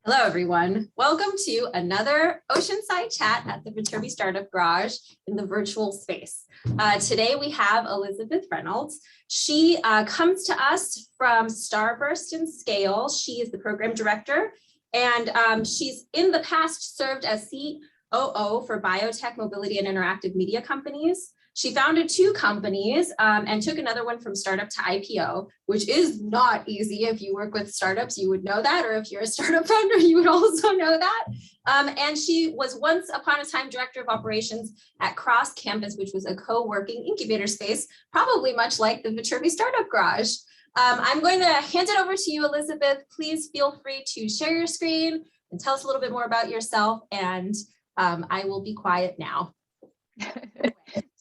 Hello, everyone. Welcome to another Oceanside chat at the Viterbi Startup Garage in the virtual space. Today, we have Elizabeth Reynolds. She comes to us from Starburst and Scale. She is the program director, and she's in the past served as COO for biotech, mobility, and interactive media companies. She founded two companies and took another one from startup to IPO, which is not easy. If you work with startups, you would know that, or if you're a startup founder, you would also know that. And she was once upon a time director of operations at Cross Campus, which was a co-working incubator space, probably much like the Viterbi Startup Garage. I'm going to hand it over to you, Elizabeth. Please feel free to share your screen and tell us a little bit more about yourself, and I will be quiet now.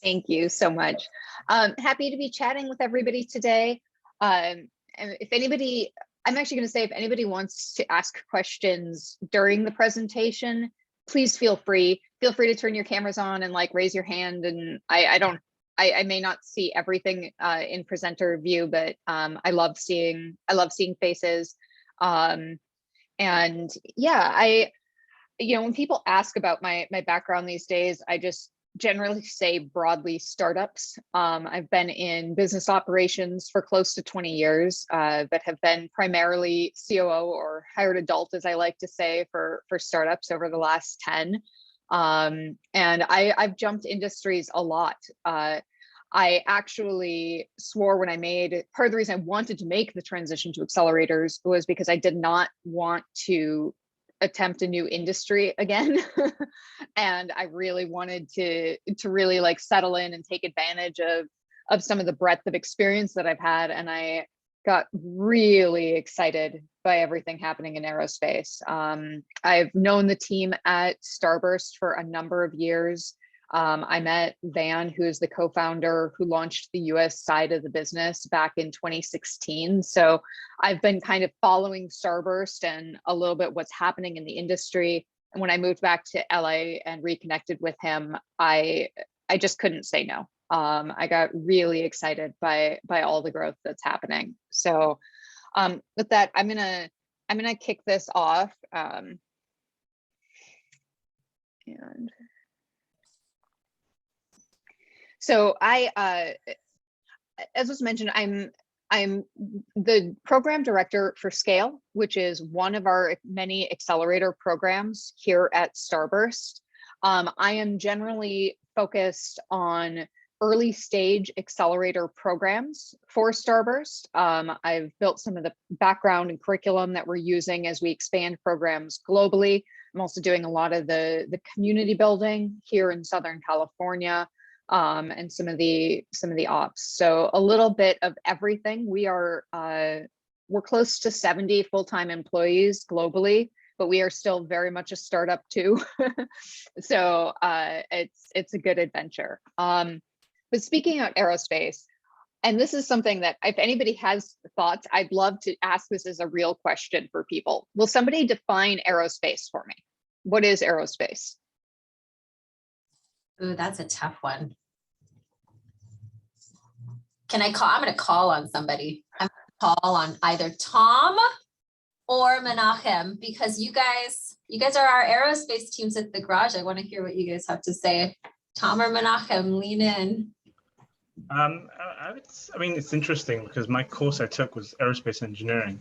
Thank you so much. Happy to be chatting with everybody today. And if anybody, I'm actually going to say, if anybody wants to ask questions during the presentation, please feel free. Feel free to turn your cameras on and raise your hand. And I may not see everything in presenter view, but I love seeing faces. And yeah, when people ask about my background these days, I just generally say broadly startups. I've been in business operations for close to 20 years, but have been primarily COO or hired adult, as I like to say, for startups over the last 10. And I've jumped industries a lot. I actually swore when I made, part of the reason I wanted to make the transition to accelerators was because I did not want to attempt a new industry again. And I really wanted to really settle in and take advantage of some of the breadth of experience that I've had. And I got really excited by everything happening in aerospace. I've known the team at Starburst for a number of years. I met Van, who is the co-founder who launched the US side of the business back in 2016. So I've been kind of following Starburst and a little bit what's happening in the industry. And when I moved back to LA and reconnected with him, I just couldn't say no. I got really excited by all the growth that's happening. So with that, I'm gonna kick this off. And so as was mentioned, I'm the program director for Scale, which is one of our many accelerator programs here at Starburst. I am generally focused on early stage accelerator programs for Starburst. I've built some of the background and curriculum that we're using as we expand programs globally. I'm also doing a lot of the community building here in Southern California. And some of the ops. So a little bit of everything. we're close to 70 full-time employees globally, but we are still very much a startup too. So it's a good adventure. But speaking of aerospace, and this is something that if anybody has thoughts, I'd love to ask this as a real question for people. Will somebody define aerospace for me? What is aerospace? Ooh, that's a tough one. Can I call? I'm going to call on somebody. I'm going to call on either Tom or Menachem, because you guys are our aerospace teams at the garage. I want to hear what you guys have to say. Tom or Menachem, lean in. I mean, it's interesting because my course I took was aerospace engineering,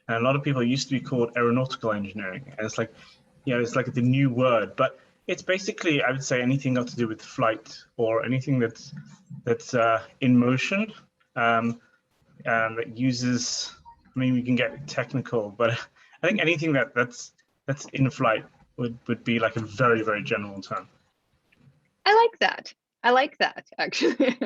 and a lot of people used to be called aeronautical engineering, and it's it's like the new word, but it's basically, I would say, anything got to do with flight or anything that's in motion, that uses. I mean, we can get technical, but I think anything that's in flight would be like a very, very general term. I like that actually.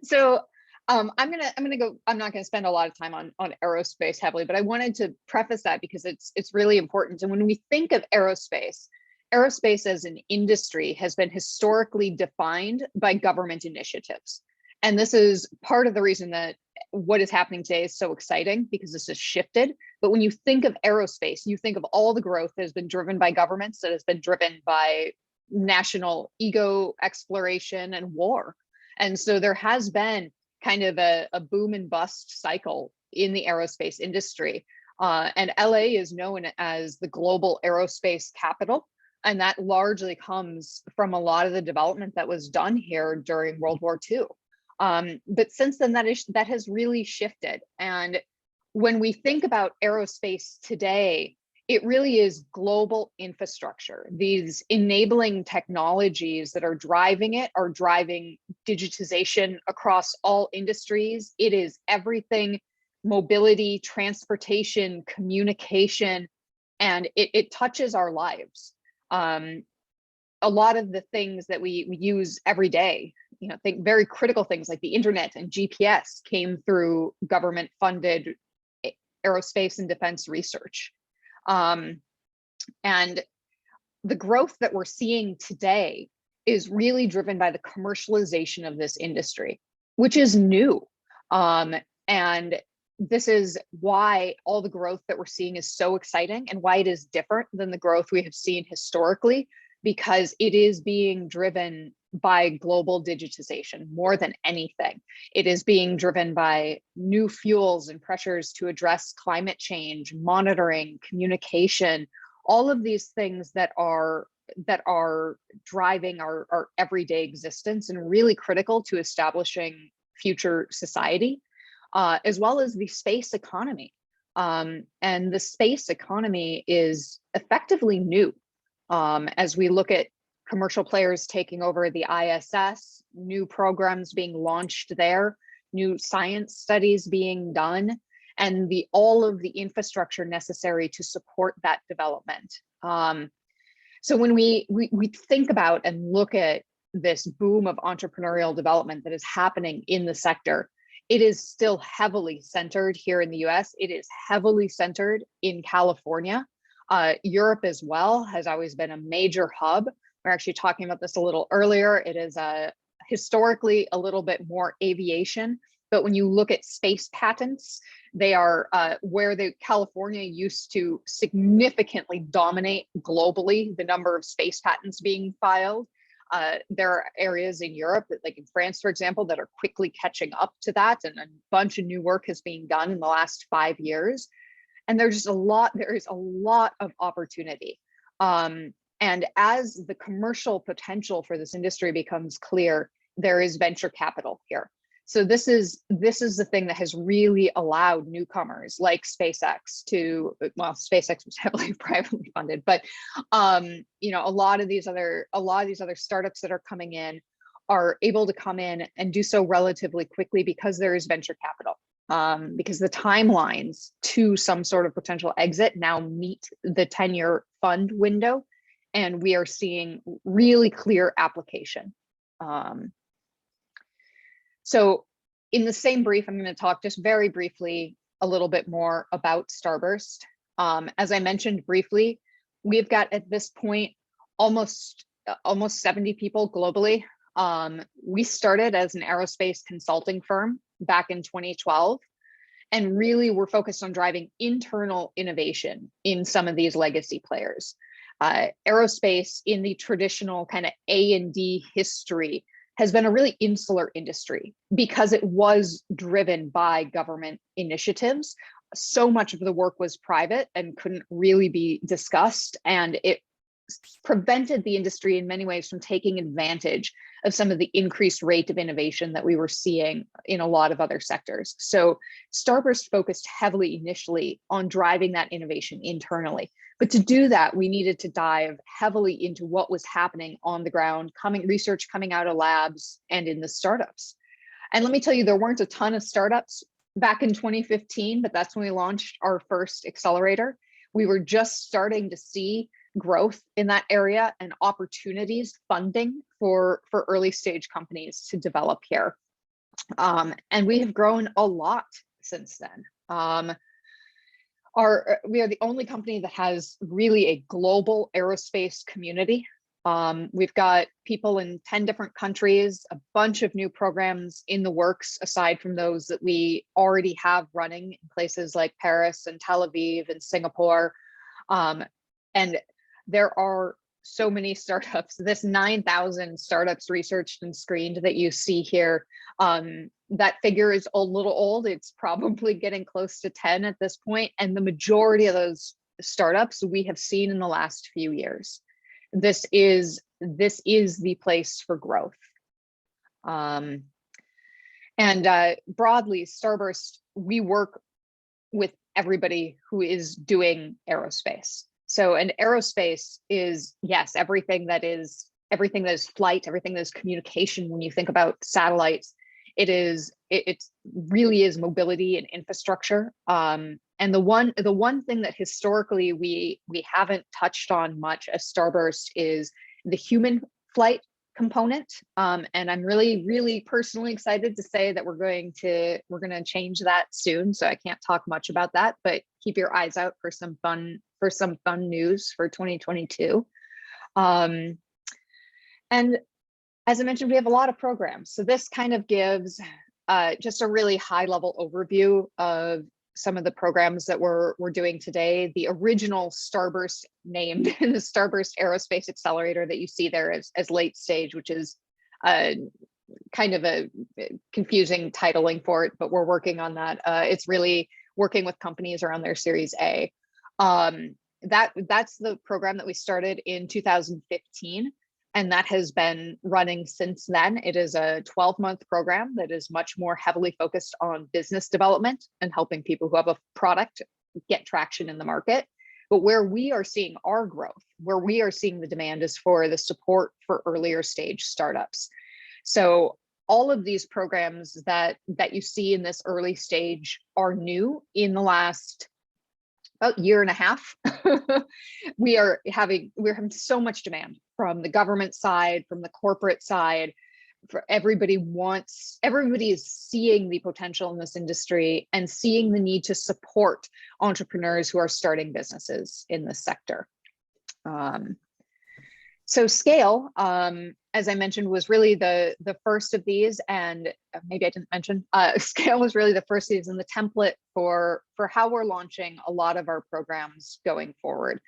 So I'm gonna go. I'm not gonna spend a lot of time on aerospace heavily, but I wanted to preface that because it's really important. And when we think of aerospace as an industry has been historically defined by government initiatives. And this is part of the reason that what is happening today is so exciting, because this has shifted. But when you think of aerospace, you think of all the growth that has been driven by governments, that has been driven by national ego exploration and war. And so there has been kind of a boom and bust cycle in the aerospace industry. And LA is known as the global aerospace capital. And that largely comes from a lot of the development that was done here during World War II. But since then, that has really shifted. And when we think about aerospace today, it really is global infrastructure. These enabling technologies that are driving it are driving digitization across all industries. It is everything: mobility, transportation, communication, and it touches our lives. A lot of the things that we use every day, think very critical things like the internet and GPS, came through government funded aerospace and defense research. And the growth that we're seeing today is really driven by the commercialization of this industry, which is new. And this is why all the growth that we're seeing is so exciting, and why it is different than the growth we have seen historically, because it is being driven by global digitization more than anything. It is being driven by new fuels and pressures to address climate change, monitoring, communication, all of these things that are driving our everyday existence and really critical to establishing future society, as well as the space economy. And the space economy is effectively new. As we look at commercial players taking over the ISS, new programs being launched there, new science studies being done, and all of the infrastructure necessary to support that development. So when we think about and look at this boom of entrepreneurial development that is happening in the sector, it is still heavily centered here in the US. It is heavily centered in California. Europe as well has always been a major hub. We're actually talking about this a little earlier. It is historically a little bit more aviation, but when you look at space patents, they are where California used to significantly dominate globally the number of space patents being filed. There are areas in Europe, like in France, for example, that are quickly catching up to that, and a bunch of new work has been done in the last 5 years. And there is a lot of opportunity. And as the commercial potential for this industry becomes clear, there is venture capital here. So this is the thing that has really allowed newcomers like SpaceX to, well, SpaceX was heavily privately funded, but a lot of these other startups that are coming in are able to come in and do so relatively quickly because there is venture capital. Because the timelines to some sort of potential exit now meet the 10-year fund window, and we are seeing really clear application. So in the same brief, I'm going to talk just very briefly a little bit more about Starburst. As I mentioned briefly, we've got at this point almost 70 people globally. We started as an aerospace consulting firm back in 2012, and really we're focused on driving internal innovation in some of these legacy players. Aerospace in the traditional kind of A&D history has been a really insular industry because it was driven by government initiatives. So much of the work was private and couldn't really be discussed, and it prevented the industry in many ways from taking advantage of some of the increased rate of innovation that we were seeing in a lot of other sectors. So Starburst focused heavily initially on driving that innovation internally. But to do that, we needed to dive heavily into what was happening on the ground, research coming out of labs and in the startups. And let me tell you, there weren't a ton of startups back in 2015, but that's when we launched our first accelerator. We were just starting to see growth in that area and opportunities, funding for early stage companies to develop here. And we have grown a lot since then. We are the only company that has really a global aerospace community. We've got people in 10 different countries, a bunch of new programs in the works, aside from those that we already have running in places like Paris and Tel Aviv and Singapore. And there are so many startups. This 9,000 startups researched and screened that you see here, that figure is a little old. It's probably getting close to 10 at this point, and the majority of those startups we have seen in the last few years. This is the place for growth. And broadly, Starburst, we work with everybody who is doing aerospace. So, and aerospace is, yes, everything that is flight, everything that is communication. When you think about satellites, it really is mobility and infrastructure. And the one thing that historically we haven't touched on much as Starburst is the human flight component. And I'm really personally excited to say that we're going to change that soon. So I can't talk much about that, but keep your eyes out for some fun news for 2022. And as I mentioned, we have a lot of programs. So this kind of gives just a really high level overview of some of the programs that we're doing today. The original Starburst named the Starburst Aerospace Accelerator that you see there as late stage, which is kind of a confusing titling for it, but we're working on that. It's really working with companies around their Series A. That's the program that we started in 2015. And that has been running since then. It is a 12-month program that is much more heavily focused on business development and helping people who have a product get traction in the market. But where we are seeing our growth, where we are seeing the demand is for the support for earlier stage startups. So all of these programs that you see in this early stage are new in the last about year and a half. We're having so much demand from the government side, from the corporate side. For everybody is seeing the potential in this industry and seeing the need to support entrepreneurs who are starting businesses in this sector. So Scale, as I mentioned, was really the first of these, and maybe I didn't mention, Scale was really the first of these and the template for how we're launching a lot of our programs going forward.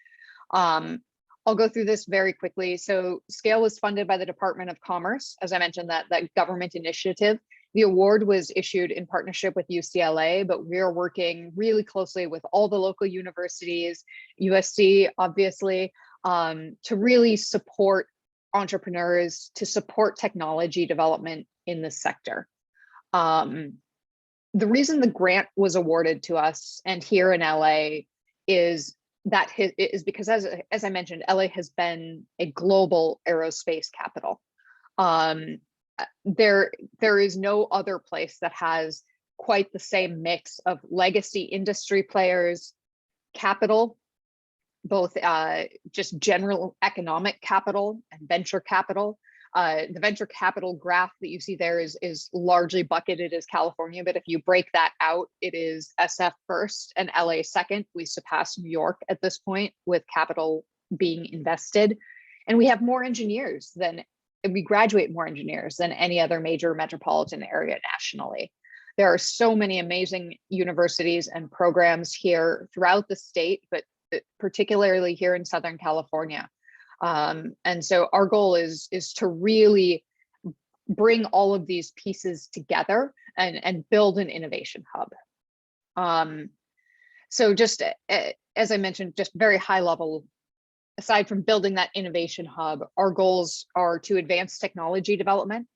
I'll go through this very quickly. So Scale was funded by the Department of Commerce, as I mentioned, that government initiative. The award was issued in partnership with UCLA, but we are working really closely with all the local universities, USC, obviously, to really support entrepreneurs, to support technology development in this sector. The reason the grant was awarded to us and here in LA is because, as I mentioned, LA has been a global aerospace capital. There is no other place that has quite the same mix of legacy industry players, capital, both just general economic capital and venture capital. The venture capital graph that you see there is largely bucketed as California, but if you break that out, it is SF first and LA second. We surpass New York at this point with capital being invested. And we have more engineers we graduate more engineers than any other major metropolitan area nationally. There are so many amazing universities and programs here throughout the state, but particularly here in Southern California. And so our goal is to really bring all of these pieces together and build an innovation hub. So just as I mentioned, just very high level, aside from building that innovation hub, our goals are to advance technology development.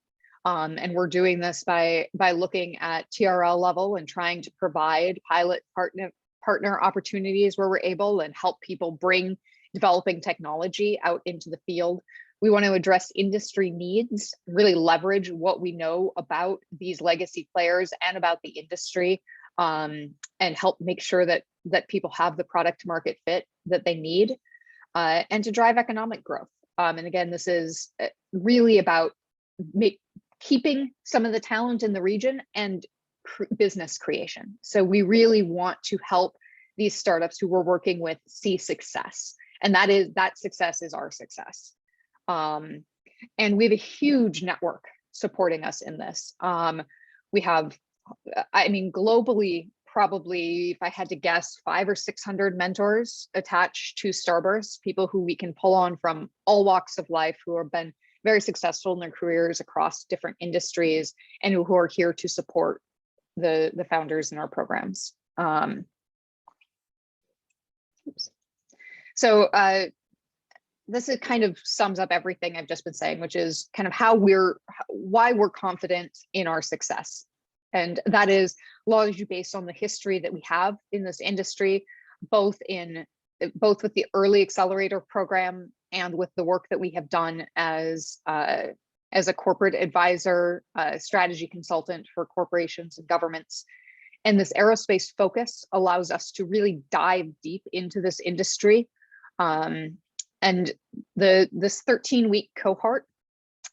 And we're doing this by looking at TRL level and trying to provide pilot partner opportunities where we're able and help people bring developing technology out into the field. We want to address industry needs, really leverage what we know about these legacy players and about the industry, and help make sure that people have the product market fit that they need, and to drive economic growth. And again, this is really about keeping some of the talent in the region and business creation. So we really want to help these startups who we're working with see success. And that success is our success. And we have a huge network supporting us in this. We have, globally, probably, if I had to guess, 500 or 600 mentors attached to Starburst, people who we can pull on from all walks of life, who have been very successful in their careers across different industries, and who are here to support the founders in our programs. So this is kind of sums up everything I've just been saying, which is kind of why we're confident in our success. And that is largely based on the history that we have in this industry, both with the early Accelerator program and with the work that we have done as a corporate advisor, strategy consultant for corporations and governments. And this aerospace focus allows us to really dive deep into this industry. And this 13-week cohort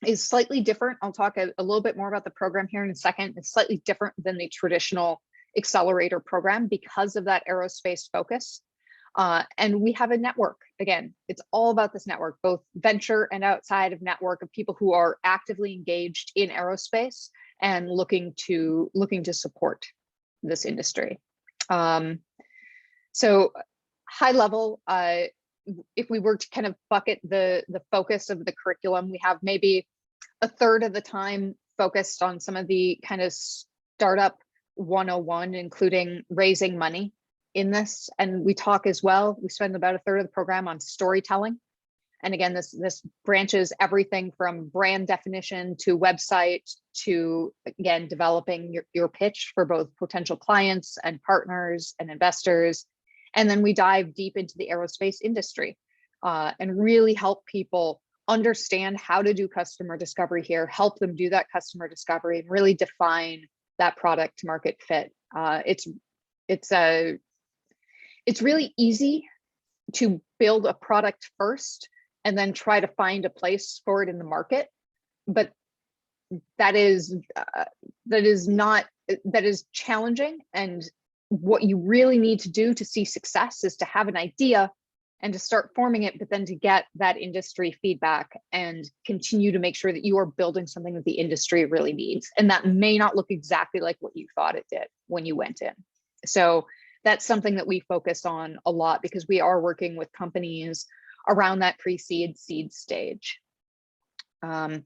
is slightly different. I'll talk a little bit more about the program here in a second. It's slightly different than the traditional Accelerator program because of that aerospace focus. And we have a network. Again, it's all about this network, both venture and outside of network, of people who are actively engaged in aerospace and looking to support this industry. So high level, if we were to kind of bucket the focus of the curriculum, we have maybe a third of the time focused on some of the kind of startup 101, including raising money in this. And we talk as well, we spend about a third of the program on storytelling. And again, this branches everything from brand definition to website to, again, developing your pitch for both potential clients and partners and investors. And then we dive deep into the aerospace industry and really help people understand how to do customer discovery here, help them do that customer discovery and really define that product market fit. It's really easy to build a product first and then try to find a place for it in the market. But that is challenging. And what you really need to do to see success is to have an idea and to start forming it, but then to get that industry feedback and continue to make sure that you are building something that the industry really needs. And that may not look exactly like what you thought it did when you went in. So that's something that we focus on a lot because we are working with companies around that pre-seed seed stage. And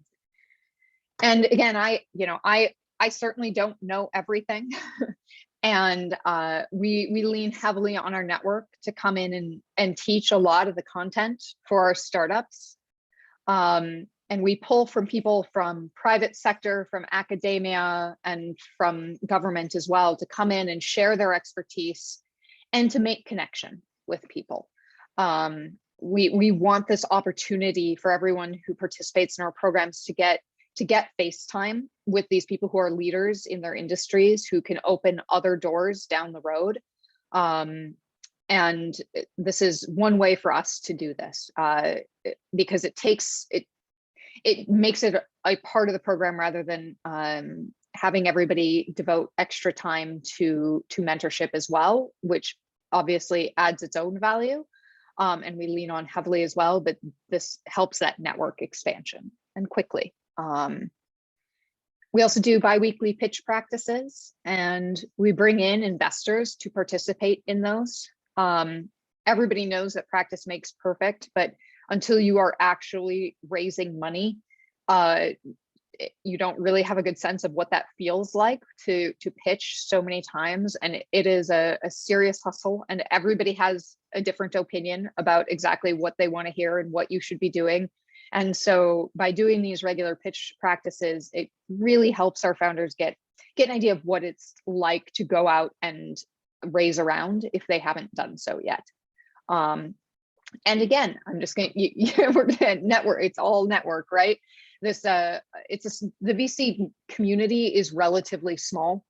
again, I certainly don't know everything. And we lean heavily on our network to come in and teach a lot of the content for our startups. And we pull from people from private sector, from academia, and from government as well to come in and share their expertise and to make connection with people. We want this opportunity for everyone who participates in our programs to get face time with these people who are leaders in their industries, who can open other doors down the road. And this is one way for us to do this because it makes it a part of the program rather than having everybody devote extra time to mentorship as well, which obviously adds its own value. And we lean on heavily as well, but this helps that network expansion and quickly. We also do bi-weekly pitch practices and we bring in investors to participate in those. Everybody knows that practice makes perfect, but until you are actually raising money, you don't really have a good sense of what that feels like to pitch so many times. And it is a serious hustle and everybody has a different opinion about exactly what they want to hear and what you should be doing. And so by doing these regular pitch practices, it really helps our founders get an idea of what it's like to go out and raise a round if they haven't done so yet. And again, I'm just going to, we're going to network. It's all network, right? The VC community is relatively small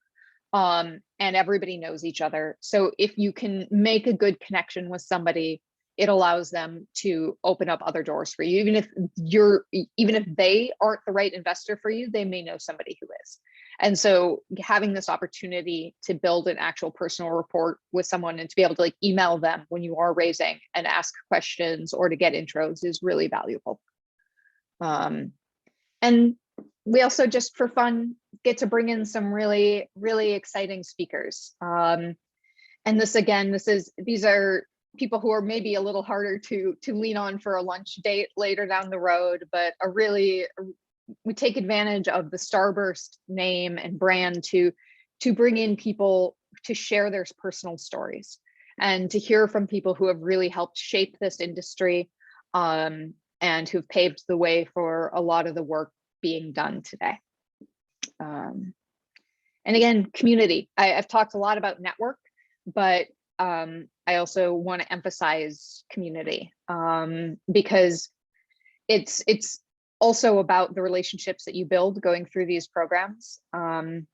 and everybody knows each other. So if you can make a good connection with somebody, it allows them to open up other doors for you. Even if they aren't the right investor for you, they may know somebody who is. And so having this opportunity to build an actual personal rapport with someone and to be able to email them when you are raising and ask questions or to get intros is really valuable. And we also, just for fun, get to bring in some really, really exciting speakers. And this, again, these are people who are maybe a little harder to lean on for a lunch date later down the road, but we take advantage of the Starburst name and brand to bring in people to share their personal stories and to hear from people who have really helped shape this industry, and who've paved the way for a lot of the work being done today. And again, community. I've talked a lot about network, but I also want to emphasize community, because it's also about the relationships that you build going through these programs. And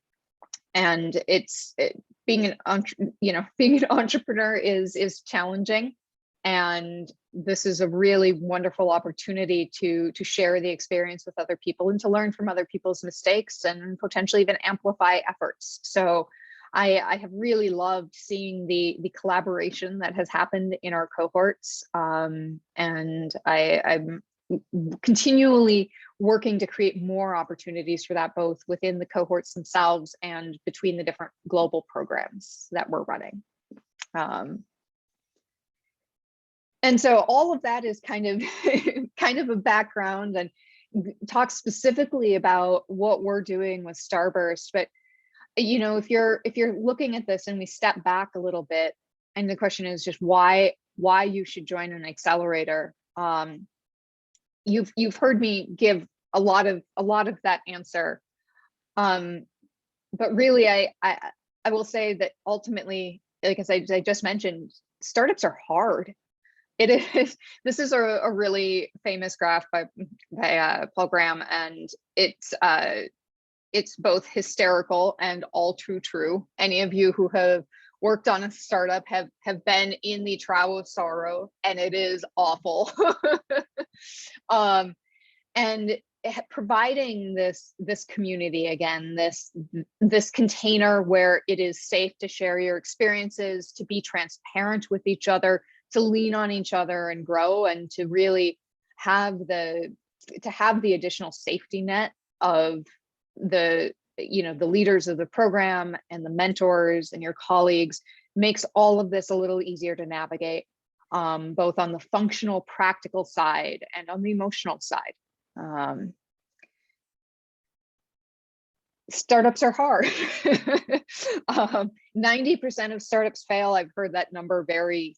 being an entrepreneur is challenging, and this is a really wonderful opportunity to share the experience with other people and to learn from other people's mistakes and potentially even amplify efforts. So I have really loved seeing the collaboration that has happened in our cohorts, and I'm continually working to create more opportunities for that, both within the cohorts themselves and between the different global programs that we're running. And so all of that is kind of a background, and talk specifically about what we're doing with Starburst. But if you're looking at this and we step back a little bit, and the question is just why you should join an accelerator. You've heard me give a lot of that answer, but really I will say that ultimately, like as I just mentioned, startups are hard. It is. This is a really famous graph by Paul Graham, and it's both hysterical and all true. Any of you who have worked on a startup have been in the trough of sorrow, and it is awful. And providing this community, again, this container where it is safe to share your experiences, to be transparent with each other, to lean on each other and grow, and to really have the additional safety net of the leaders of the program and the mentors and your colleagues, makes all of this a little easier to navigate, both on the functional, practical side and on the emotional side. Startups are hard. 90% of startups fail. I've heard that number vary,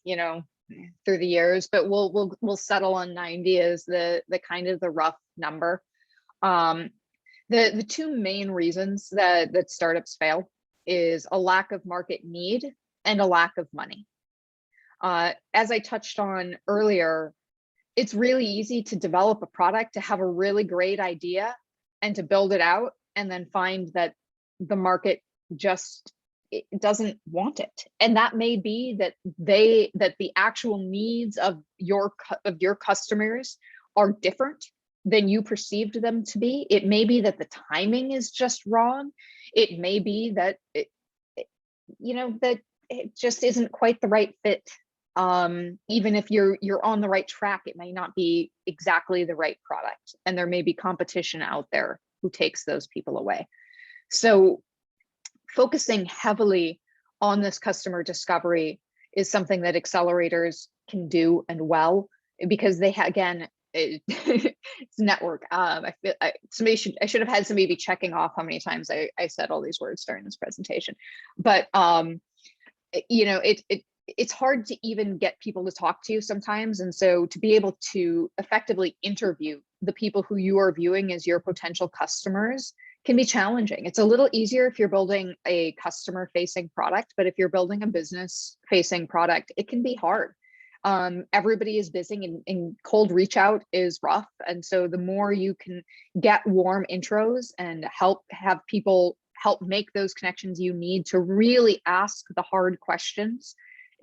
through the years, but we'll settle on 90 as the kind of the rough number. The two main reasons that startups fail is a lack of market need and a lack of money. As I touched on earlier, it's really easy to develop a product, to have a really great idea and to build it out, and then find that the market just doesn't want it. And that may be that the actual needs of your customers are different than you perceived them to be. It may be that the timing is just wrong. It may be that that it just isn't quite the right fit. Even if you're on the right track, it may not be exactly the right product, and there may be competition out there who takes those people away. So focusing heavily on this customer discovery is something that accelerators can do and well, because they again, it's network. I should have had somebody be checking off how many times I said all these words during this presentation, but it's hard to even get people to talk to you sometimes. And so to be able to effectively interview the people who you are viewing as your potential customers can be challenging. It's a little easier if you're building a customer facing product, but if you're building a business facing product, it can be hard. Everybody is busy, and cold reach out is rough. And so the more you can get warm intros and have people help make those connections you need to really ask the hard questions,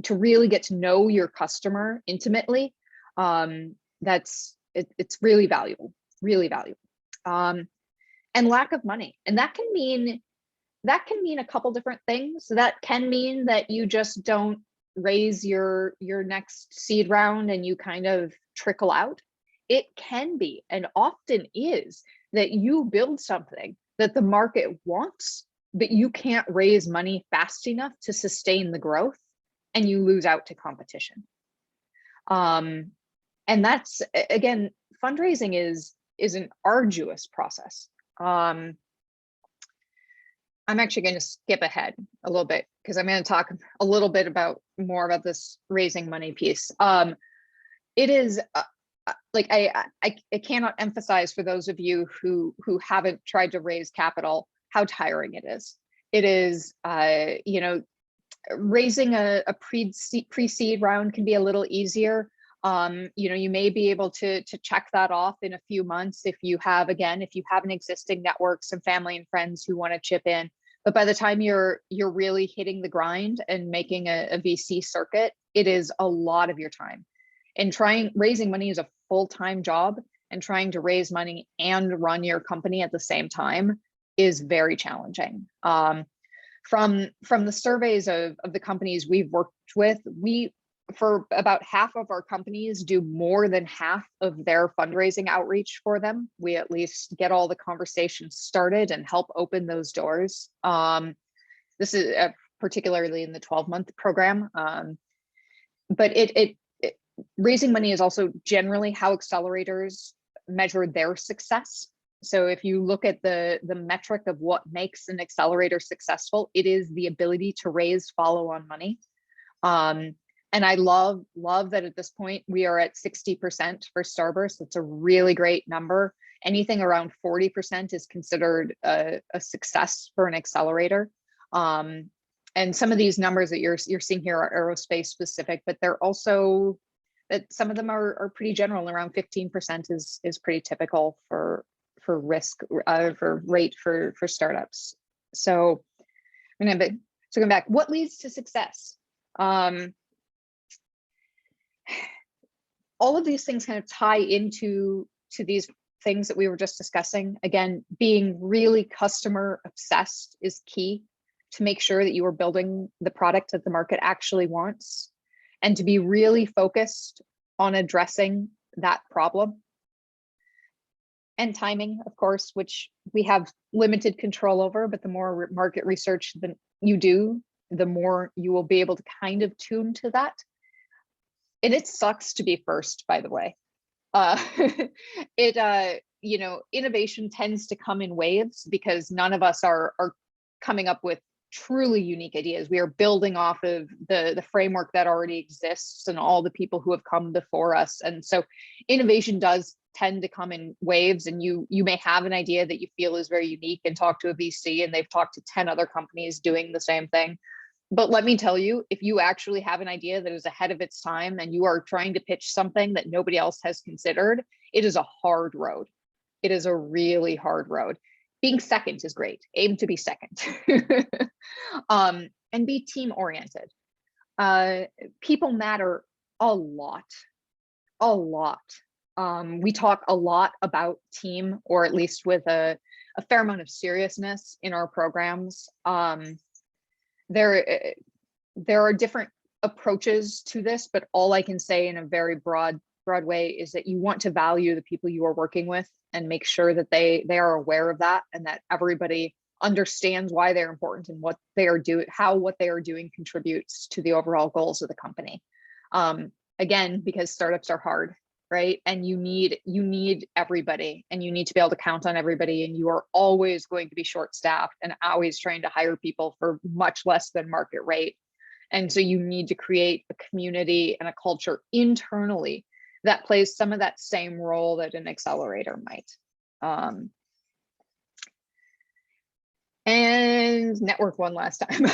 to really get to know your customer intimately, it's really valuable, really valuable. And lack of money, and that can mean a couple different things. That can mean that you just don't raise your next seed round and you kind of trickle out. It can be, and often is, that you build something that the market wants, but you can't raise money fast enough to sustain the growth, and you lose out to competition. And that's, again, fundraising is an arduous process. I'm actually going to skip ahead a little bit because I'm going to talk a little bit more about this raising money piece. It is like I cannot emphasize for those of you who haven't tried to raise capital how tiring it is. It is, you know, raising a pre-seed round can be a little easier. You know, you may be able to check that off in a few months if you have, again, if you have an existing network, some family and friends who want to chip in. But by the time you're really hitting the grind and making a VC circuit, it is a lot of your time. And raising money is a full-time job, and trying to raise money and run your company at the same time is very challenging. From the surveys of the companies we've worked with, for about half of our companies do more than half of their fundraising outreach for them. We at least get all the conversations started and help open those doors. This is particularly in the 12-month program. But raising money is also generally how accelerators measure their success. So if you look at the metric of what makes an accelerator successful, it is the ability to raise follow-on money. And I love that at this point we are at 60% for Starburst. That's a really great number. Anything around 40% is considered a success for an accelerator. And some of these numbers that you're seeing here are aerospace specific, but they're also that some of them are pretty general. Around 15% is pretty typical for risk for rate for startups. So I'm gonna so going back, what leads to success? All of these things kind of tie into these things that we were just discussing. Again, being really customer obsessed is key to make sure that you are building the product that the market actually wants, and to be really focused on addressing that problem. And timing, of course, which we have limited control over, but the more market research that you do, the more you will be able to kind of tune to that. And it sucks to be first, by the way. You know, innovation tends to come in waves because none of us are coming up with truly unique ideas. We are building off of the framework that already exists and all the people who have come before us. And so innovation does tend to come in waves, and you may have an idea that you feel is very unique and talk to a VC and they've talked to 10 other companies doing the same thing. But let me tell you, if you actually have an idea that is ahead of its time and you are trying to pitch something that nobody else has considered, it is a hard road. It is a really hard road. Being second is great. Aim to be second. And be team oriented. People matter a lot, a lot. We talk a lot about team, or at least with a fair amount of seriousness in our programs. There are different approaches to this, but all I can say in a very broad way is that you want to value the people you are working with and make sure that they are aware of that, and that everybody understands why they're important and what they are doing, how what they are doing contributes to the overall goals of the company. Again, because startups are hard, right? And you need everybody, and you need to be able to count on everybody, and you are always going to be short-staffed and always trying to hire people for much less than market rate. And so you need to create a community and a culture internally that plays some of that same role that an accelerator might. And network one last time.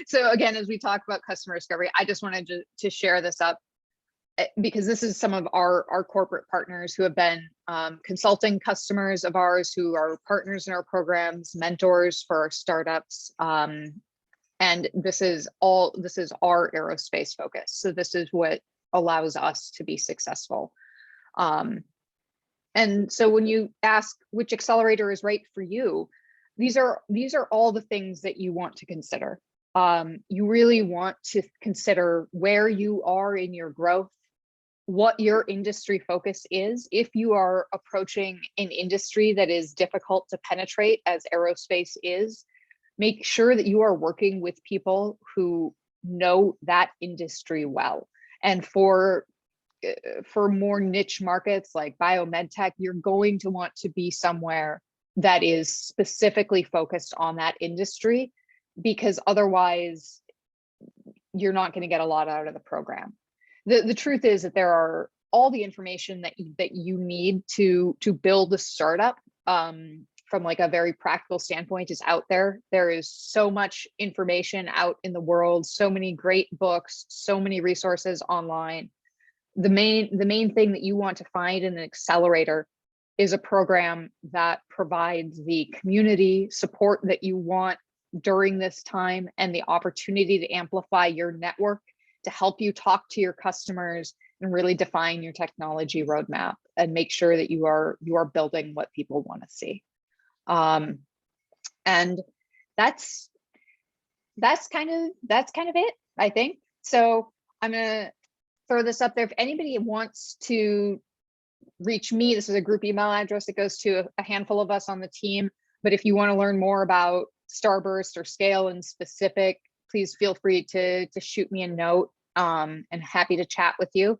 So again, as we talk about customer discovery, I just wanted to share this up because this is some of our corporate partners who have been consulting customers of ours, who are partners in our programs, mentors for our startups. And this is our aerospace focus. So this is what allows us to be successful. And so when you ask which accelerator is right for you, these are all the things that you want to consider. You really want to consider where you are in your growth, what your industry focus is. If you are approaching an industry that is difficult to penetrate, as aerospace is, make sure that you are working with people who know that industry well. And for more niche markets like biomed tech, you're going to want to be somewhere that is specifically focused on that industry, because otherwise you're not going to get a lot out of the program. The truth is that there are all the information that you need to build a startup from like a very practical standpoint is out there. There is so much information out in the world, so many great books, so many resources online. The main thing that you want to find in an accelerator is a program that provides the community support that you want during this time and the opportunity to amplify your network, to help you talk to your customers and really define your technology roadmap and make sure that you are building what people want to see. And that's kind of it, I think. So I'm gonna throw this up there. If anybody wants to reach me, this is a group email address that goes to a handful of us on the team. But if you want to learn more about Starburst or Scale in specific, please feel free to shoot me a note, and happy to chat with you.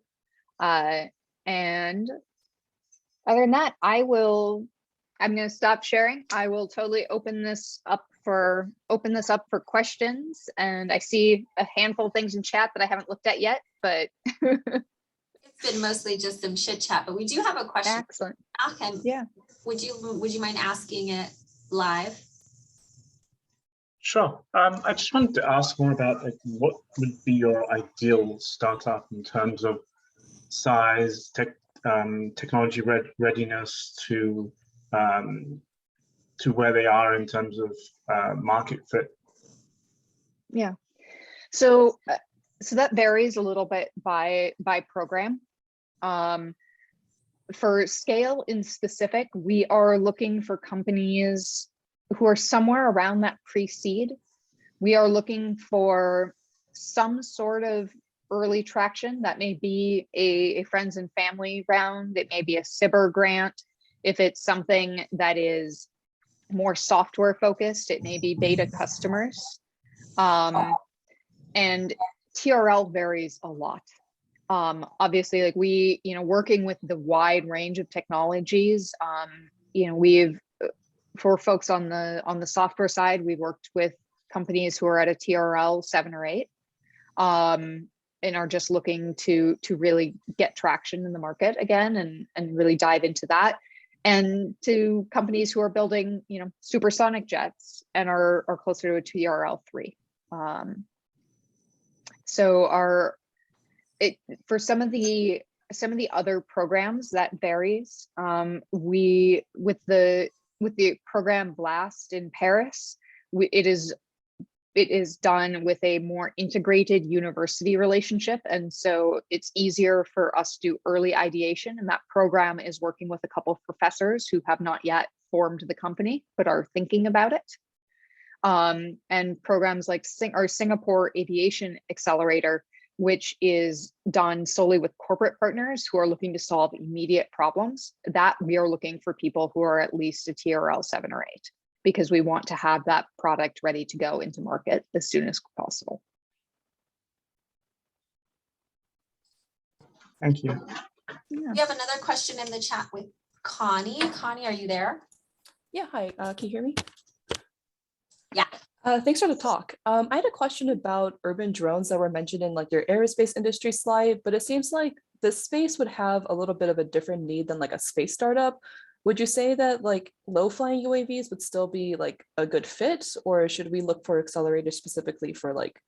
And other than that, I'm going to stop sharing. I will totally open this up for questions. And I see a handful of things in chat that I haven't looked at yet, but It's been mostly just some chit chat, but we do have a question. excellent. And Yeah. would you mind asking it live? Sure. I just wanted to ask more about like what would be your ideal startup in terms of size, technology readiness to where they are in terms of market fit. Yeah. So that varies a little bit by program. For Scale in specific, we are looking for companies who are somewhere around that pre-seed. We are looking for some sort of early traction. That may be a friends and family round. It may be a SBIR grant. If it's something that is more software focused, it may be beta customers. And TRL varies a lot. Obviously, like working with the wide range of technologies, we've, for folks on the software side, we've worked with companies who are at a TRL 7 or 8, and are just looking to really get traction in the market again and really dive into that. And to companies who are building, supersonic jets and are closer to a TRL 3. For some of the other programs that varies. With the program Blast in Paris, it is done with a more integrated university relationship, and so it's easier for us to do early ideation. And that program is working with a couple of professors who have not yet formed the company but are thinking about it. And programs like our Singapore Aviation Accelerator, which is done solely with corporate partners who are looking to solve immediate problems, that we are looking for people who are at least a TRL 7 or 8, because we want to have that product ready to go into market as soon as possible. Thank you. Yeah. We have another question in the chat with Connie. Connie, are you there? Yeah, hi, can you hear me? Yeah. Thanks for the talk. I had a question about urban drones that were mentioned in like your aerospace industry slide, but it seems like this space would have a little bit of a different need than like a space startup. Would you say that like low flying UAVs would still be like a good fit, or should we look for accelerators specifically for like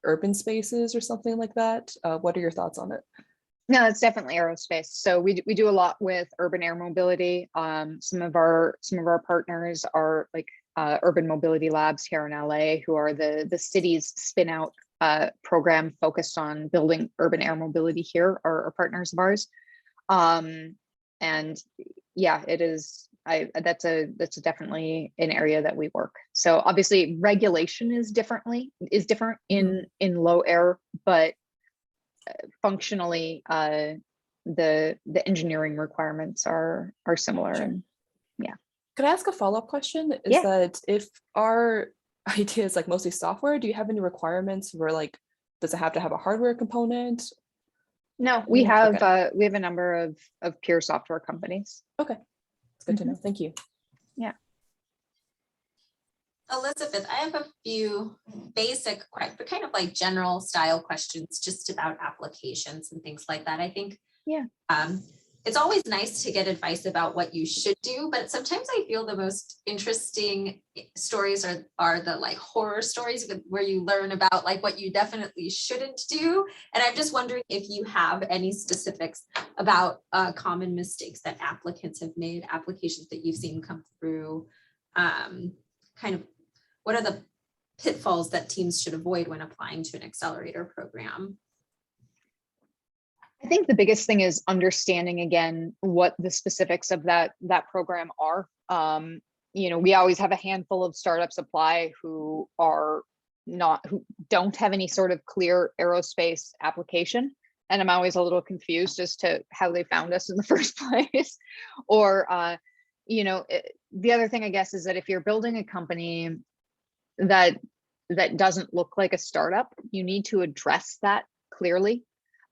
urban spaces or something like that? What are your thoughts on it? No, it's definitely aerospace. So we do a lot with urban air mobility. Some of our partners are like Urban Mobility Labs here in LA, who are the city's spin out program focused on building urban air mobility here, are partners of ours. And yeah, it is. That's definitely an area that we work. So obviously regulation is different in low air, but functionally the engineering requirements are similar. Sure. And yeah. Could I ask a follow-up question? Is Yeah. that if our idea is like mostly software, do you have any requirements where like, does it have to have a hardware component? No, we have Okay. we have a number of pure software companies. Okay, it's good to know. Thank you. Yeah. Elizabeth, I have a few basic, kind of like general style questions just about applications and things like that. I think Yeah. It's always nice to get advice about what you should do, but sometimes I feel the most interesting stories are the like horror stories where you learn about like what you definitely shouldn't do. And I'm just wondering if you have any specifics about common mistakes that applicants have made, applications that you've seen come through. Kind of what are the pitfalls that teams should avoid when applying to an accelerator program? I think the biggest thing is understanding again what the specifics of that program are. We always have a handful of startups apply who don't have any sort of clear aerospace application, and I'm always a little confused as to how they found us in the first place. Or the other thing I guess is that if you're building a company that doesn't look like a startup, you need to address that clearly.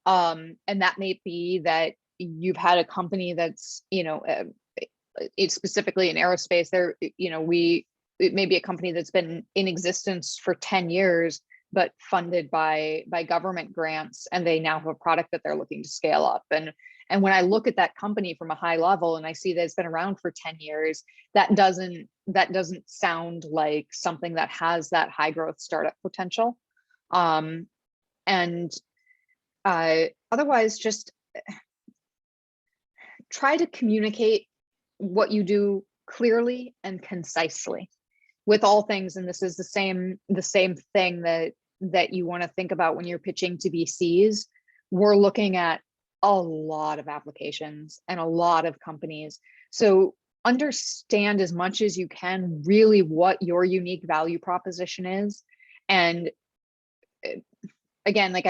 And that may be that you've had a company that's, it's specifically in aerospace there, it may be a company that's been in existence for 10 years, but funded by government grants, and they now have a product that they're looking to scale up. And when I look at that company from a high level and I see that it's been around for 10 years, that doesn't sound like something that has that high growth startup potential. Otherwise, just try to communicate what you do clearly and concisely with all things. And this is the same thing that you want to think about when you're pitching to VCs. We're looking at a lot of applications and a lot of companies. So understand as much as you can really what your unique value proposition is. And again, like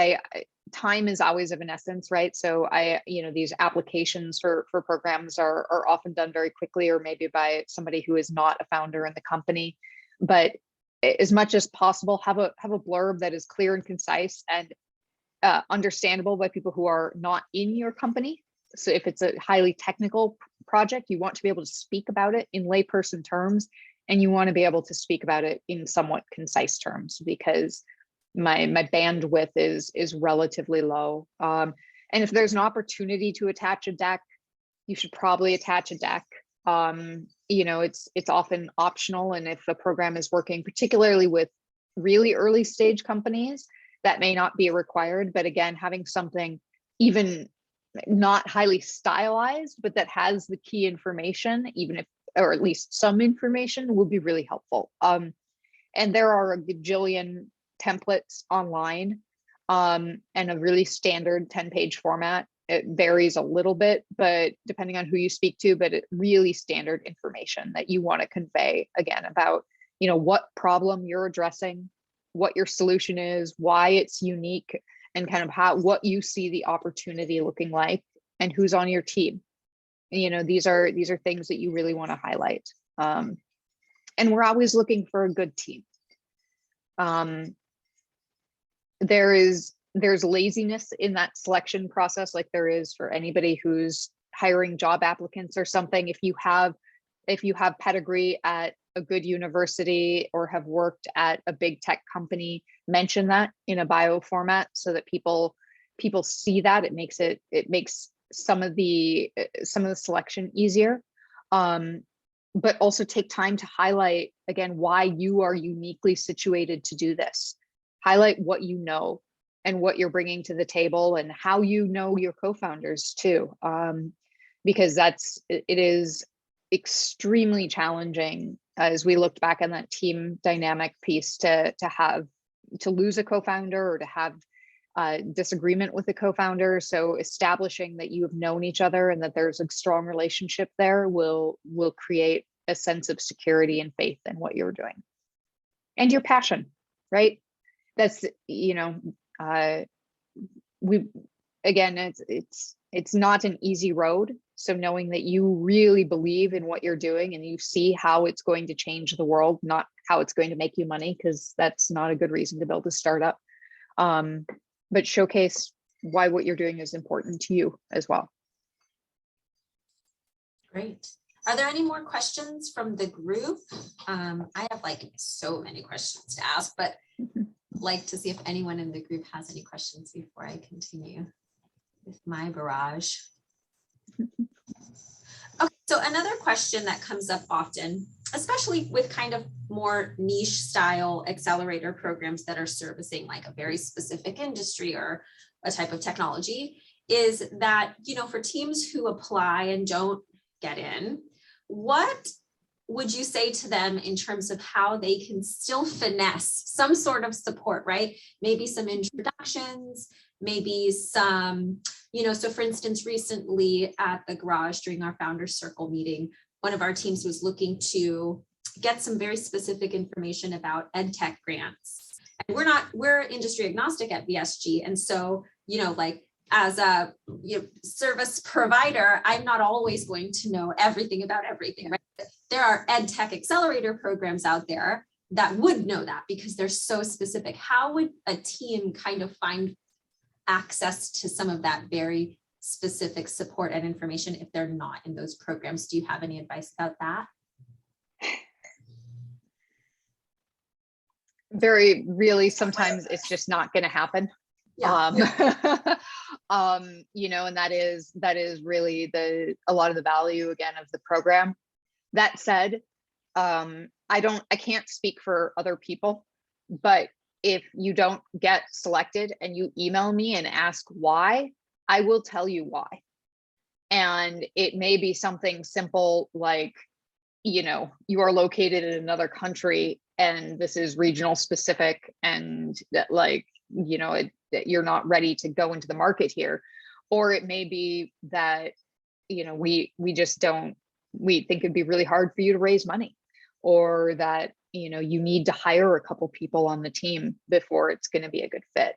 time is always of an essence, right? So these applications for programs are often done very quickly, or maybe by somebody who is not a founder in the company. But as much as possible, have a blurb that is clear and concise and understandable by people who are not in your company. So if it's a highly technical project, you want to be able to speak about it in layperson terms, and you want to be able to speak about it in somewhat concise terms, because my bandwidth is relatively low. And if there's an opportunity to attach a deck, you should probably attach a deck. It's often optional, and if a program is working particularly with really early stage companies, that may not be required. But again, having something even not highly stylized, but that has the key information, or at least some information, will be really helpful. And there are a gajillion templates online, and a really standard 10-page format. It varies a little bit, but depending on who you speak to, but really standard information that you want to convey, again, about, what problem you're addressing, what your solution is, why it's unique, and kind of what you see the opportunity looking like, and who's on your team. These are things that you really want to highlight. And we're always looking for a good team. There's laziness in that selection process, like there is for anybody who's hiring job applicants or something. If you have pedigree at a good university or have worked at a big tech company, mention that in a bio format so that people see that. It makes some of the selection easier. But also take time to highlight, again, why you are uniquely situated to do this. Highlight what you know and what you're bringing to the table, and how you know your co-founders too, because it is extremely challenging, as we looked back on that team dynamic piece, to lose a co-founder or to have disagreement with a co-founder. So establishing that you have known each other and that there's a strong relationship there will create a sense of security and faith in what you're doing, and your passion, right? That's, again, it's not an easy road. So knowing that you really believe in what you're doing and you see how it's going to change the world, not how it's going to make you money, because that's not a good reason to build a startup. But showcase why what you're doing is important to you as well. Great. Are there any more questions from the group? I have like so many questions to ask, but like to see if anyone in the group has any questions before I continue with my barrage. Okay, so another question that comes up often, especially with kind of more niche style accelerator programs that are servicing like a very specific industry or a type of technology, is that, you know, for teams who apply and don't get in, what would you say to them in terms of how they can still finesse some sort of support, right? Maybe some introductions, maybe some, you know, so for instance, recently at the garage during our Founders Circle meeting, one of our teams was looking to get some very specific information about ed tech grants. And we're industry agnostic at VSG. And so, you know, like as a service provider, I'm not always going to know everything about everything, right? There are ed tech accelerator programs out there that would know that because they're so specific. How would a team kind of find access to some of that very specific support and information if they're not in those programs? Do you have any advice about that? Really, sometimes it's just not going to happen. Yeah. You know, and that is really a lot of the value again of the program. That said, I can't speak for other people, but if you don't get selected and you email me and ask why, I will tell you why. And it may be something simple like, you know, you are located in another country and this is regional specific, and that, like, you know, that you're not ready to go into the market here. Or it may be that, you know, we think it'd be really hard for you to raise money, or that, you know, you need to hire a couple people on the team before it's going to be a good fit.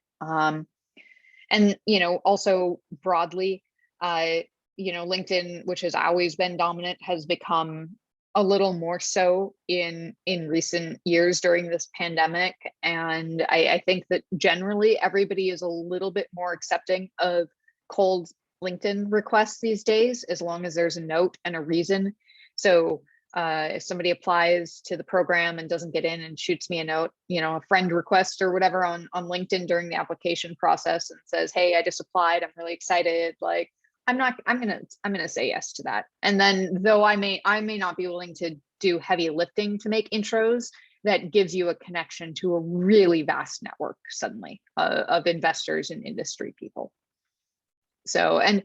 And, you know, also broadly, you know, LinkedIn, which has always been dominant, has become a little more so in recent years during this pandemic. And I think that generally everybody is a little bit more accepting of cold LinkedIn requests these days, as long as there's a note and a reason. So if somebody applies to the program and doesn't get in and shoots me a note, you know, a friend request or whatever on LinkedIn during the application process and says, hey, I just applied, I'm really excited, like, I'm gonna say yes to that. And then though I may not be willing to do heavy lifting to make intros, that gives you a connection to a really vast network suddenly of investors and industry people. So, and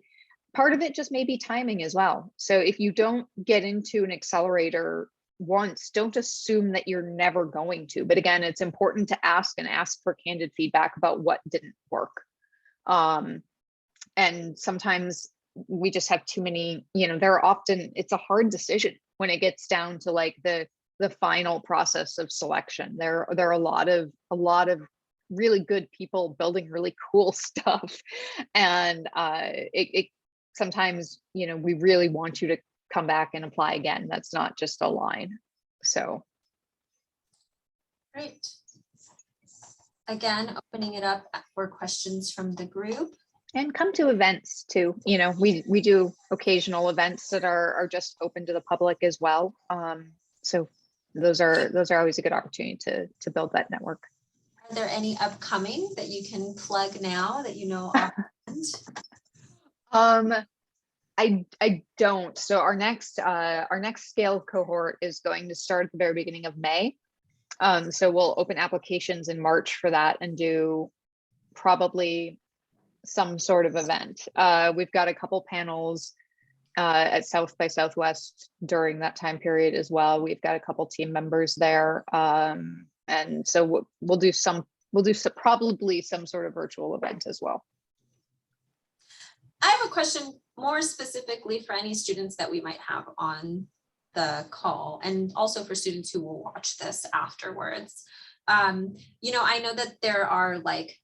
part of it just may be timing as well. So if you don't get into an accelerator once, don't assume that you're never going to. But again, it's important to ask for candid feedback about what didn't work. And sometimes we just have too many, you know, it's a hard decision when it gets down to like the final process of selection. There are a lot of really good people building really cool stuff. And it sometimes, you know, we really want you to come back and apply again. That's not just a line. So. Great. Again, opening it up for questions from the group. And come to events too. You know, we do occasional events that are just open to the public as well. So those are always a good opportunity to build that network. Are there any upcoming that you can plug now that you know of? I don't. So our next scale cohort is going to start at the very beginning of May. So we'll open applications in March for that and do probably some sort of event. We've got a couple panels at South by Southwest during that time period as well. We've got a couple team members there. And so we'll do probably some sort of virtual event as well. I have a question more specifically for any students that we might have on the call, and also for students who will watch this afterwards. You know, I know that there are like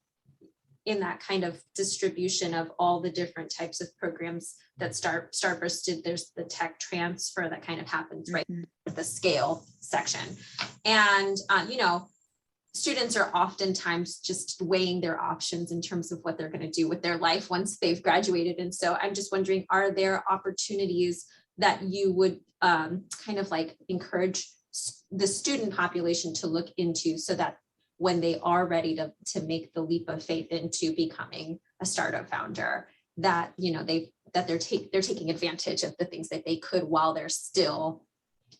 in that kind of distribution of all the different types of programs that Starburst did. There's the tech transfer that kind of happens right at the scale section. And, you know, students are oftentimes just weighing their options in terms of what they're going to do with their life once they've graduated. And so I'm just wondering, are there opportunities that you would kind of like encourage the student population to look into, so that when they are ready to make the leap of faith into becoming a startup founder, that, you know, they're taking advantage of the things that they could while they're still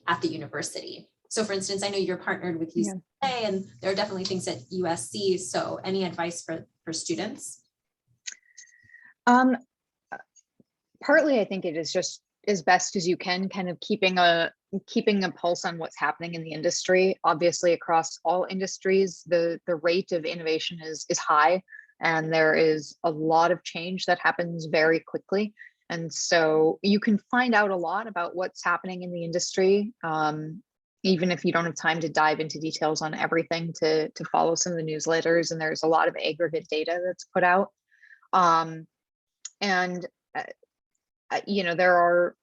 at the university? So for instance, I know you're partnered with UCLA, and there are definitely things at USC. So any advice for students? Partly, I think it is just as best as you can, kind of keeping a pulse on what's happening in the industry. Obviously, across all industries, the rate of innovation is high, and there is a lot of change that happens very quickly. And so you can find out a lot about what's happening in the industry, even if you don't have time to dive into details on everything, to follow some of the newsletters. And there's a lot of aggregate data that's put out. You know, there are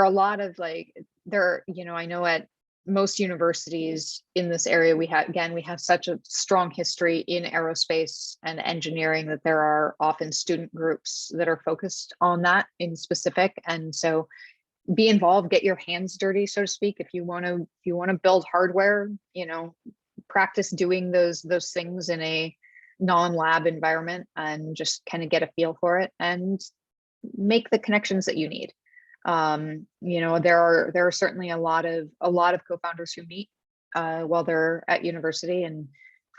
a lot of you know, I know at most universities in this area, we have such a strong history in aerospace and engineering that there are often student groups that are focused on that in specific. And so be involved, get your hands dirty, so to speak. If you want to build hardware, you know, practice doing those things in a non-lab environment and just kind of get a feel for it and make the connections that you need. You know, there are certainly a lot of co-founders who meet while they're at university, and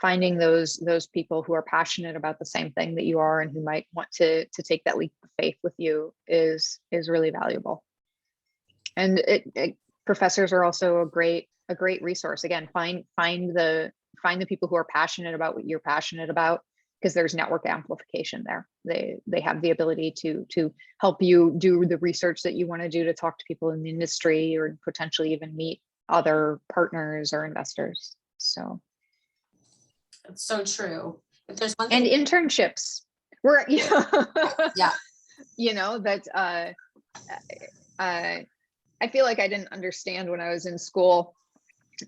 finding those people who are passionate about the same thing that you are and who might want to take that leap of faith with you is really valuable. And professors are also a great resource. Again, find the people who are passionate about what you're passionate about, because there's network amplification there. They have the ability to help you do the research that you want to do, to talk to people in the industry, or potentially even meet other partners or investors. So that's so true. If there's one thing, and internships, we're yeah, you know, that I feel like I didn't understand when I was in school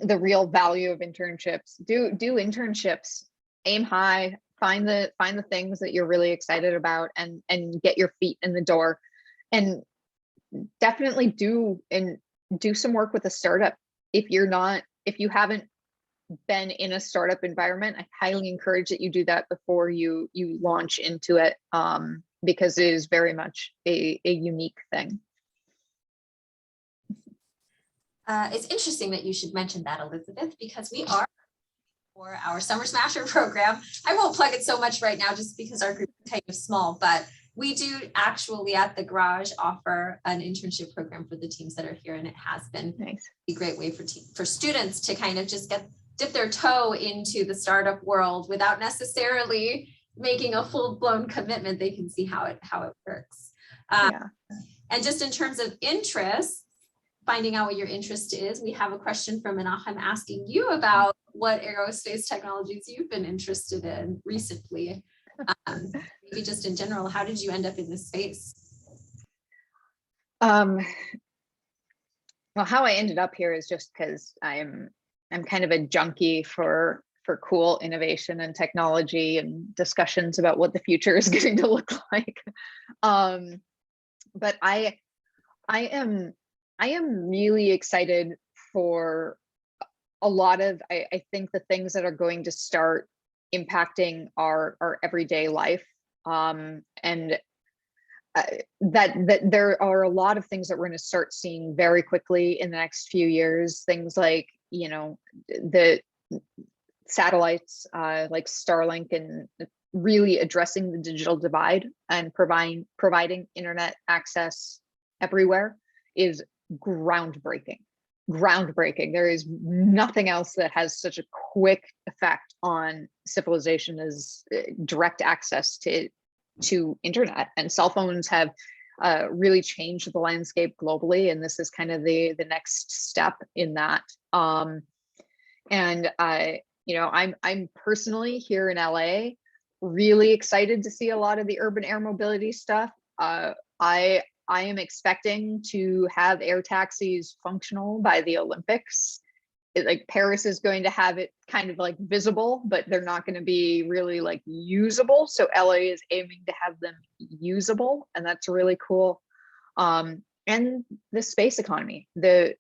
the real value of internships. Do internships, aim high, find the things that you're really excited about, and get your feet in the door, and definitely do some work with a startup. If you haven't been in a startup environment, I highly encourage that you do that before you launch into it, because it is very much a unique thing. It's interesting that you should mention that, Elizabeth, because we are for our Summer Smasher program. I won't plug it so much right now just because our group is kind of small, but we do actually at the garage offer an internship program for the teams that are here, and it has been a great way for students to kind of just dip their toe into the startup world without necessarily making a full-blown commitment. They can see how it works. And just in terms of interest, finding out what your interest is, we have a question from Menachem asking you about what aerospace technologies you've been interested in recently. Maybe just in general, how did you end up in this space? Well, how I ended up here is just because I'm kind of a junkie for cool innovation and technology and discussions about what the future is going to look like. But I am really excited for a lot of, I think, the things that are going to start impacting our everyday life. And that there are a lot of things that we're going to start seeing very quickly in the next few years. Things like, you know, the satellites like Starlink, and really addressing the digital divide and providing internet access everywhere is groundbreaking. There is nothing else that has such a quick effect on civilization as direct access to internet. And cell phones have really changed the landscape globally, and this is kind of the next step in that. And I'm personally here in LA really excited to see a lot of the urban air mobility stuff. I am expecting to have air taxis functional by the Olympics. Like Paris is going to have it kind of like visible, but they're not going to be really like usable. So LA is aiming to have them usable, and that's really cool. And the space economy, the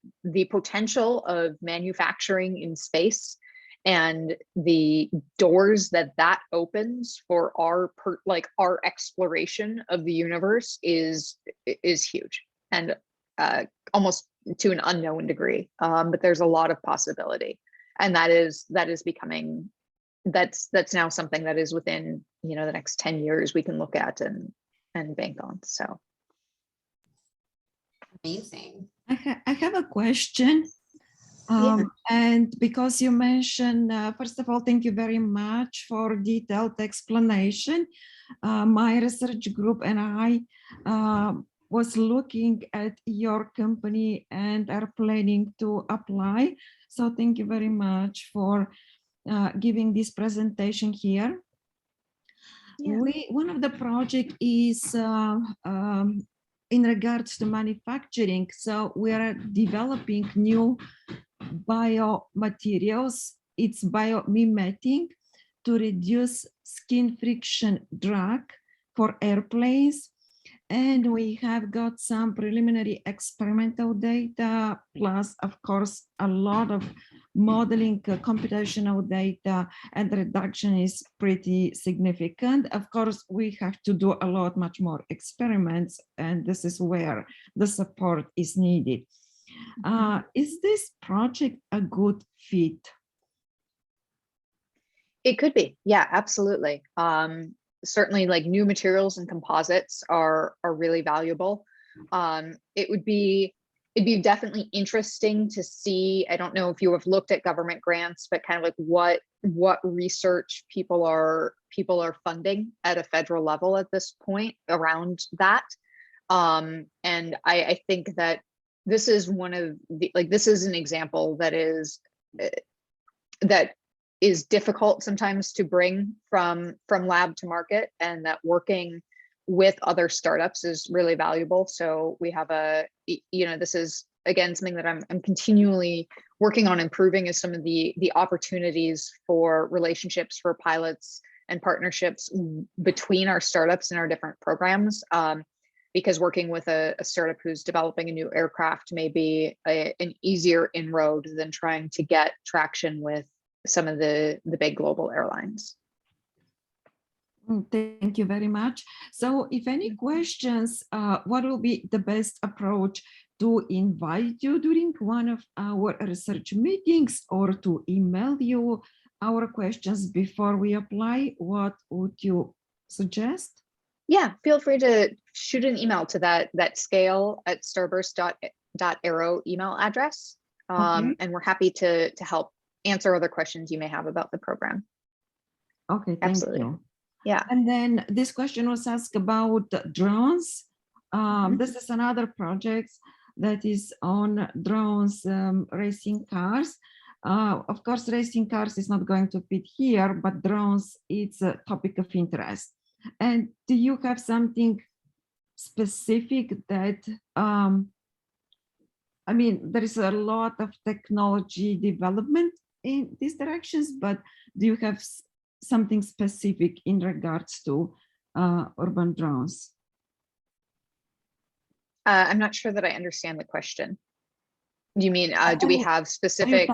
potential of manufacturing in space, and the doors that opens for our exploration of the universe is huge, and almost to an unknown degree. But there's a lot of possibility, and that is becoming, that's now something that is within, you know, the next 10 years we can look at and bank on. So Amazing. I have a question. And because you mentioned, first of all, thank you very much for detailed explanation. My research group and I was looking at your company and are planning to apply. So thank you very much for giving this presentation here. yeah. One of the project is in regards to manufacturing. So we are developing new biomaterials. It's biomimetic to reduce skin friction drag for airplanes. And we have got some preliminary experimental data, plus, of course, a lot of modeling, computational data, and the reduction is pretty significant. Of course, we have to do a lot, much more experiments, and this is where the support is needed. Is this project a good fit? It could be, yeah, absolutely. Certainly, like new materials and composites are really valuable. It'd be definitely interesting to see. I don't know if you have looked at government grants, but kind of like what research people are funding at a federal level at this point around that. And I think that this is one of the, like, this is an example that is difficult sometimes to bring from lab to market, and that working with other startups is really valuable. So we have this is again something that I'm continually working on improving, is some of the opportunities for relationships for pilots and partnerships between our startups and our different programs. Because working with a startup who's developing a new aircraft may be an easier inroad than trying to get traction with some of the big global airlines. Thank you very much. So if any questions, what will be the best approach to invite you during one of our research meetings, or to email you our questions before we apply? What would you suggest? Yeah, feel free to shoot an email to that scale@starburst.aero email address. Okay. And we're happy to help answer other questions you may have about the program. Okay, thank Absolutely. you. Yeah. And then this question was asked about drones. This is another project that is on drones, racing cars. Of course, racing cars is not going to fit here, but drones, it's a topic of interest. And do you have something specific that, I mean, there is a lot of technology development in these directions, but do you have something specific in regards to urban drones? I'm not sure that I understand the question. You mean, do we have specific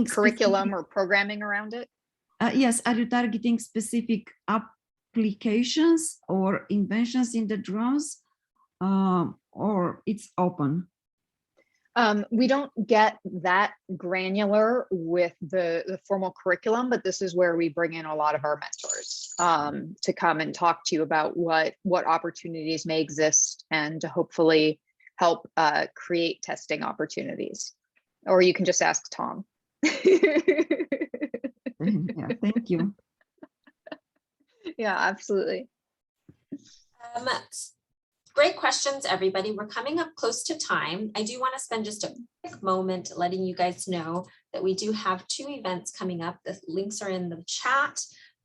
curriculum or programming around it? Yes, are you targeting specific applications or inventions in the drones, or it's open? We don't get that granular with the formal curriculum, but this is where we bring in a lot of our mentors to come and talk to you about what opportunities may exist, and to hopefully help create testing opportunities. Or you can just ask Tom. Yeah, thank you. Yeah, absolutely. Great questions, everybody. We're coming up close to time. I do want to spend just a quick moment letting you guys know that we do have 2 events coming up. The links are in the chat.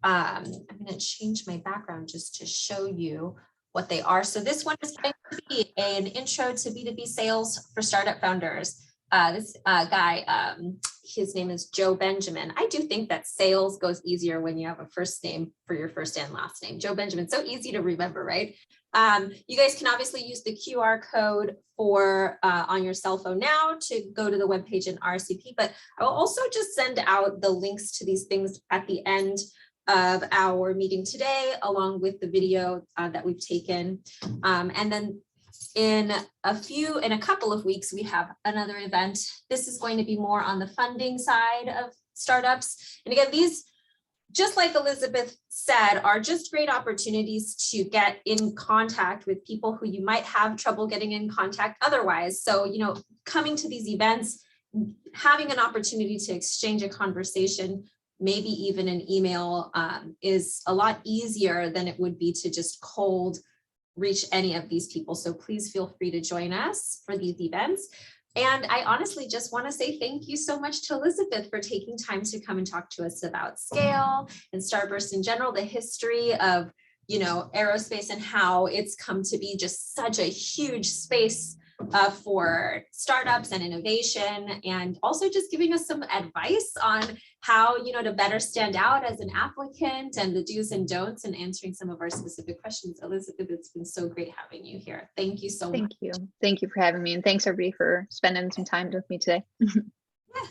I'm going to change my background just to show you what they are. So this one is going to be an intro to B2B sales for startup founders. This guy, his name is Joe Benjamin. I do think that sales goes easier when you have a first name for your first and last name. Joe Benjamin, so easy to remember, right? You guys can obviously use the QR code for on your cell phone now to go to the webpage in RSVP, but I will also just send out the links to these things at the end of our meeting today, along with the video that we've taken. And then in a couple of weeks, we have another event. This is going to be more on the funding side of startups. And again, these, just like Elizabeth said, are just great opportunities to get in contact with people who you might have trouble getting in contact otherwise. So, you know, coming to these events, having an opportunity to exchange a conversation, maybe even an email, is a lot easier than it would be to just cold reach any of these people. So please feel free to join us for these events. And I honestly just want to say thank you so much to Elizabeth for taking time to come and talk to us about scale and Starburst in general, the history of, you know, aerospace and how it's come to be just such a huge space for startups and innovation, and also just giving us some advice on how, you know, to better stand out as an applicant and the do's and don'ts, and answering some of our specific questions. Elizabeth, it's been so great having you here. Thank you so much. Thank you. Thank you for having me. And thanks everybody for spending some time with me today. Yeah.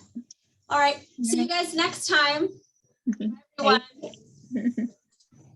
All right. See you guys next time. Everyone.